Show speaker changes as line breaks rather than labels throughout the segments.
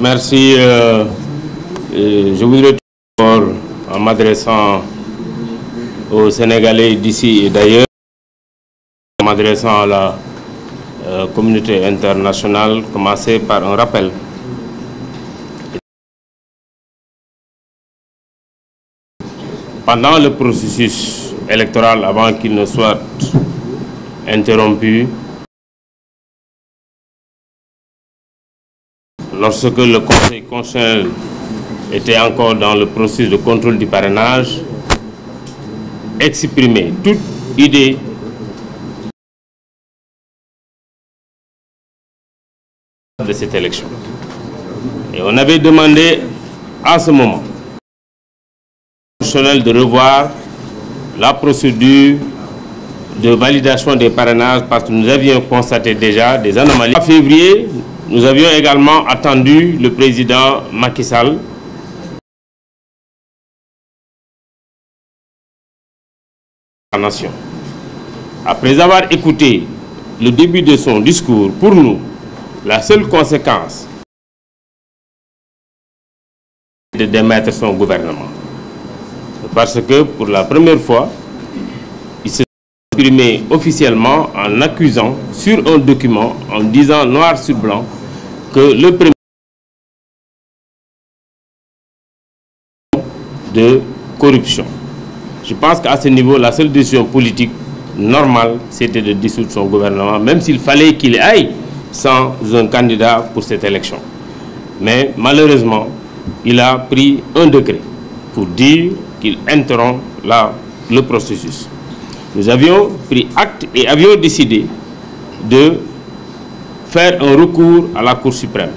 Merci. Je voudrais tout d'abord, en m'adressant aux Sénégalais d'ici et d'ailleurs, en m'adressant à la communauté internationale, commencer par un rappel. Pendant le processus électoral, avant qu'il ne soit interrompu, lorsque le Conseil constitutionnel était encore dans le processus de contrôle du parrainage, exprimer toute idée de cette élection. Et on avait demandé à ce moment de revoir la procédure de validation des parrainages parce que nous avions constaté déjà des anomalies. En février, nous avions également attendu le président Macky Sall la nation. Après avoir écouté le début de son discours, pour nous, la seule conséquence est de démettre son gouvernement. Parce que pour la première fois, il s'est exprimé officiellement en accusant sur un document, en disant noir sur blanc, que le premier de corruption. Je pense qu'à ce niveau, la seule décision politique normale, c'était de dissoudre son gouvernement, même s'il fallait qu'il aille sans un candidat pour cette élection. Mais malheureusement, il a pris un décret pour dire qu'il interrompt le processus. Nous avions pris acte et avions décidé de faire un recours à la Cour suprême.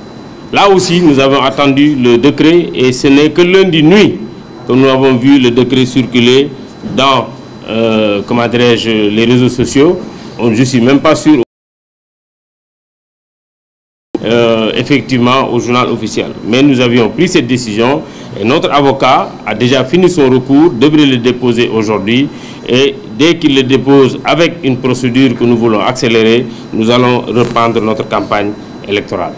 Là aussi, nous avons attendu le décret et ce n'est que lundi nuit que nous avons vu le décret circuler dans les réseaux sociaux. Je ne suis même pas sûr effectivement au journal officiel. Mais nous avions pris cette décision et notre avocat a déjà fini son recours, devrait le déposer aujourd'hui et dès qu'il le dépose avec une procédure que nous voulons accélérer, nous allons reprendre notre campagne électorale.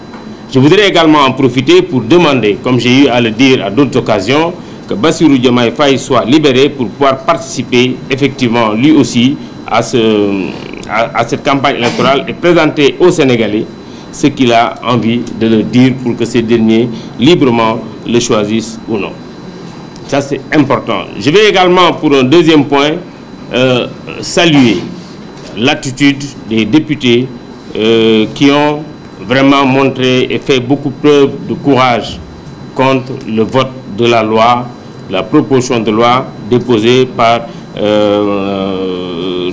Je voudrais également en profiter pour demander, comme j'ai eu à le dire à d'autres occasions, que Bassirou Diomaye Faye soit libéré pour pouvoir participer effectivement lui aussi à cette campagne électorale et présenter aux Sénégalais ce qu'il a envie de leur dire pour que ces derniers librement le choisissent ou non. Ça c'est important. Je vais également pour un deuxième point saluer l'attitude des députés qui ont vraiment montré et fait beaucoup preuve de courage contre le vote de la loi, la proposition de loi déposée par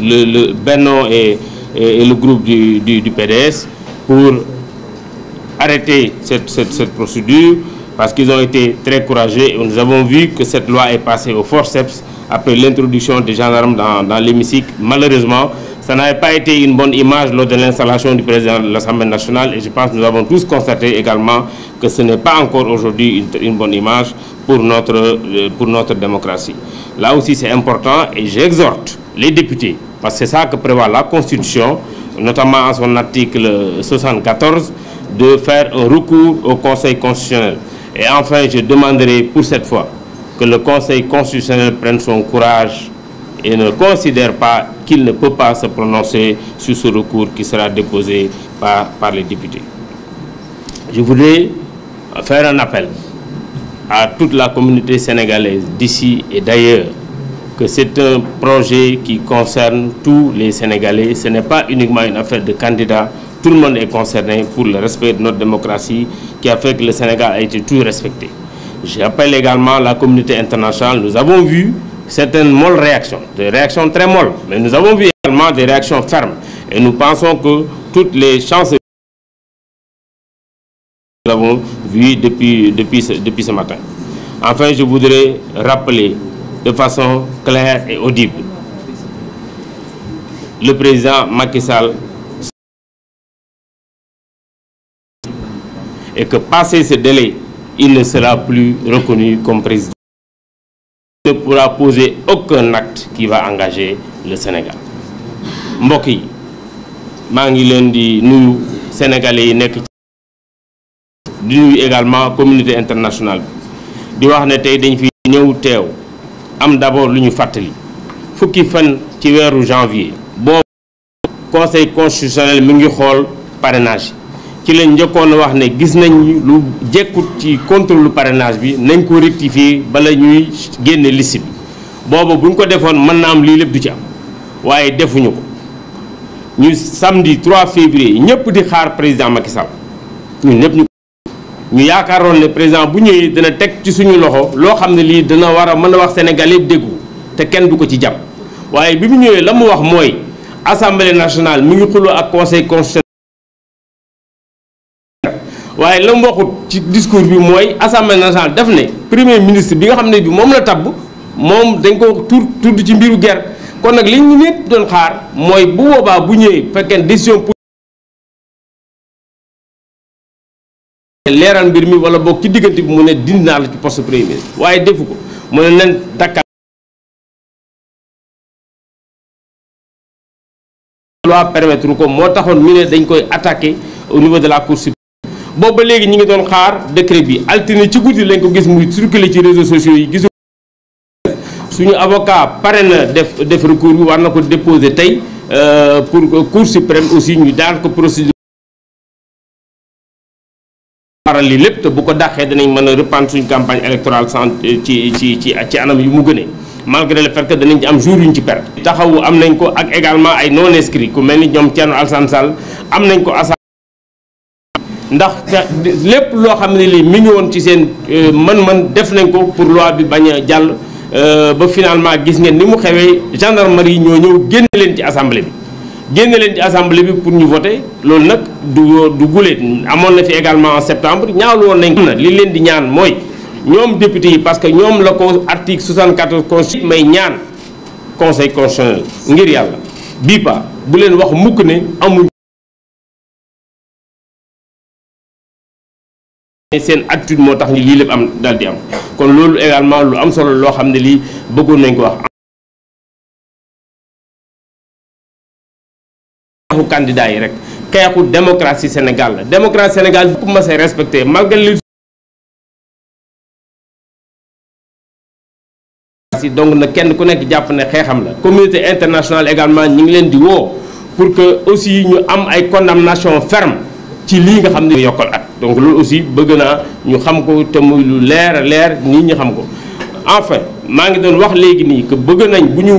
le Benno et le groupe du PDS pour arrêter cette procédure parce qu'ils ont été très courageux et nous avons vu que cette loi est passée au forceps après l'introduction des gendarmes dans l'hémicycle. Malheureusement, ça n'avait pas été une bonne image lors de l'installation du président de l'Assemblée nationale et je pense que nous avons tous constaté également que ce n'est pas encore aujourd'hui une bonne image pour notre démocratie. Là aussi c'est important et j'exhorte les députés, parce que c'est ça que prévoit la Constitution, notamment en son article 74, de faire un recours au Conseil constitutionnel. Et enfin, je demanderai pour cette fois que le Conseil constitutionnel prenne son courage et ne considère pas qu'il ne peut pas se prononcer sur ce recours qui sera déposé par les députés. Je voudrais faire un appel à toute la communauté sénégalaise d'ici et d'ailleurs que c'est un projet qui concerne tous les Sénégalais. Ce n'est pas uniquement une affaire de candidats. Tout le monde est concerné pour le respect de notre démocratie qui a fait que le Sénégal a été tout respecté. J'appelle également la communauté internationale. Nous avons vu certaines molles réactions, des réactions très molles, mais nous avons vu également des réactions fermes. Et nous pensons que toutes les chances que nous avons vues depuis ce matin. Enfin, je voudrais rappeler de façon claire et audible le président Macky Sall et que passé ce délai, il ne sera plus reconnu comme président. Il ne pourra poser aucun acte qui va engager le Sénégal. Mbokk yi maa ngi leen di nuyu sénégalais yi nekk di nuyu également communauté internationale bi di wax ne tey dañ fi ñëw teew am d'abord lu ñu fàttali fukki fan ci weeru janvier boobu conseil constitutionnel mi ngi xool parrainage ci lañ njëkkoon a wax ne gis nañ lu jekkut ci contrôle parrainage bi nañ ko rectifier bala ñuy génne liste bi boobu buñ ko defoon mën na am lii lépp du ci am waaye defuñu ko ñu samedi 3 février ñëpp di xaar président Macky Sall ñun ñëpp ñu yaakaaroon ne président bu ñëwee dina teg ci suñu loxo loo xam ne lii dina war a mën a wax Sénégal yëpp déggu te kenn du ko ci jàpp waaye bi mu ñëwee la mu wax mooy assemblée nationale mi ngi xuloo ak conseil constitutionnel waaye la mu waxut ci discours bi mooy assemblée nationale daf ne premier ministre bi nga xam ne bi moom la tabb moom dañ ko tudd ci mbiru guerre kon nag li ñu ñëpp doon xaar mooy bu boobaa bu ñëwee fekkee décision leeral mbir mi wala boog ci diggante bi mu ne dindi naa la ci poste premier ministre waaye defu ko mu ne nen dakkal loi permettre ko moo taxoon mi ne dañ koy attaquer au niveau de la cour suprême boobu ba léegi ñi ngi doon xaar décret bi altine ci guddi lañ ko gis muy circuler ci réseaux sociaux yi gisu suñu avocat pare na def recours bi war na ko déposer tey pour cour suprême aussi ñu daan ko procédure waral li lépp te bu ko dàqee danañ mën a reprendre suñu campagne électorale sans ci anam yu mu gënee malgré le fait que danañ ci am jour yu ñu ci perte taxawu am nañ ko ak également ay non inscrits ku mel ni ñoom Thierno Alassane Sall am nañ ko ndax lépp loo xam ne lii mi ngi woon ci seen mën-mën def nañ ko pour loi bi bañ a jàll ba finalement gis ngeen ni mu xewee gendarmerie ñoo ñëw génne leen ci assemblée bi pour ñu voter loolu nag du guléet amoon na fi également en septembre ñaawlu woon nañ na li leen di ñaan mooy ñoom député yi parce que ñoom la ko article 74 constitution may ñaan conseil constitutionnel ngir yàlla bii pa bu leen wax mukk ne amuñ seen attitude moo tax ni lii lépp am daal di am kon loolu également lu am solo loo xam ne lii bëggoon nañ ko wax xeexu candidat yi rek xeexu démocratie Sénégal la démocratie Sénégal bu ma see respecté malgré li donc na kenn ku nekk jàpp ne xeexam la communauté internationale également ñi ngi leen di woo pour que aussi ñu am ay condamnation ferme ci lii nga xam ne yokkal at donc loolu aussi bëgg naa ñu xam ko te muy lu leer a leer nit ñi xam ko enfin maa ngi doon wax léegi nii que bëgg nañ bu ñu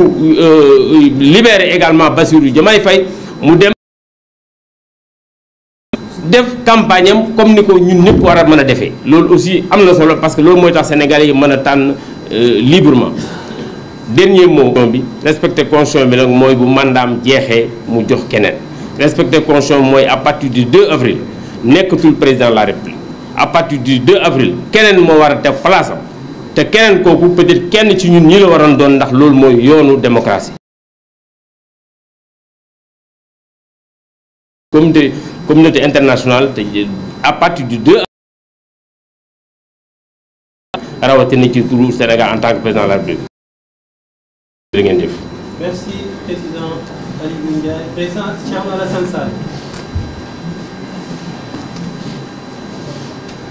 libérer également Bassirou Diomaye Faye mu dem def campagne am comme ni ko ñun ñëpp war a mën a defee loolu aussi am na solo parce que loolu mooy tax Sénégalais yi mën a tànn librement dernier mot bi respecter constitution bi nag mooy bu mandaam jeexee mu jox keneen respecter constitution mooy à partir du 2 avril nekkatul président de la république à partir du 2 avril keneen moo war a def place am te keneen kooku peut-être kenn ci ñun ñi la waroon doon ndax loolu mooy yoonu démocratie. communauté internationale te à partir du 2 rawatina ci turu Sénégal en tant que président de la république.
Merci président Aliou Ndiaye. Président Thierno Alassane Sall.